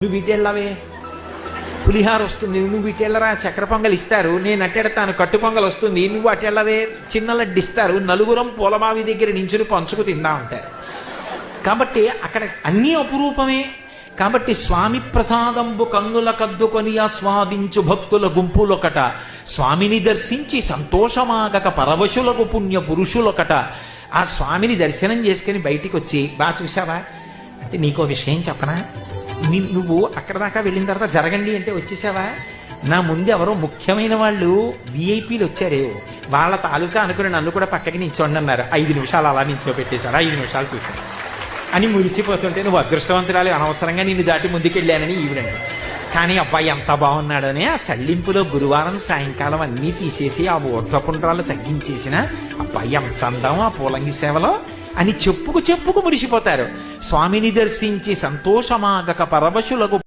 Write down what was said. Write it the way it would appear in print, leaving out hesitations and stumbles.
నువ్వు వీటెళ్ళవే, పులిహార వస్తుంది నువ్వు ఇటెళ్ళరా, చక్కెర పొంగల్ ఇస్తారు నేను అట్టెడతాను, కట్టు పొంగల్ వస్తుంది నువ్వు అటెళ్ళవే, చిన్న లడ్డు ఇస్తారు నలుగురం పూలబావి దగ్గర నించుని పంచుకు తిందా ఉంటారు. కాబట్టి అక్కడ అన్నీ అపురూపమే. కాబట్టి స్వామి ప్రసాదంబు కన్నుల కద్దుకొని ఆస్వాదించు భక్తుల గుంపులొకట, స్వామిని దర్శించి సంతోషమాగక పరవశులకు పుణ్య పురుషులొకట. ఆ స్వామిని దర్శనం చేసుకుని బయటికి వచ్చి, బాగా చూసావా అంటే నీకో విషయం చెప్పనా, నువ్వు అక్కడ దాకా వెళ్ళిన తర్వాత జరగండి అంటే వచ్చేసావా, నా ముందు ఎవరో ముఖ్యమైన వాళ్ళు విఐపీలు వచ్చారే, వాళ్ళ తాలూకా అనుకుని నన్ను కూడా పక్కకి నిల్చోండి అన్నారు. 5 నిమిషాలు అలా నిల్చోబెట్టేశారు, 5 నిమిషాలు చూశాను అని మురిసిపోతుంటే, నువ్వు అదృష్టవంతురాలు, అనవసరంగా నిన్ను దాటి ముందుకెళ్ళానని ఈవిడండి. కానీ అబ్బాయి ఎంత బాగున్నాడని ఆ సళ్ళింపులో గురువారం సాయంకాలం అన్నీ తీసేసి ఆ ఓట్లపుండ్రాలు తగ్గించేసిన అబ్బాయి ఎంత అందం ఆ పూలంగి సేవలో అని చెప్పుకు మురిసిపోతారు. స్వామిని దర్శించి సంతోషమాగక పరవశులకు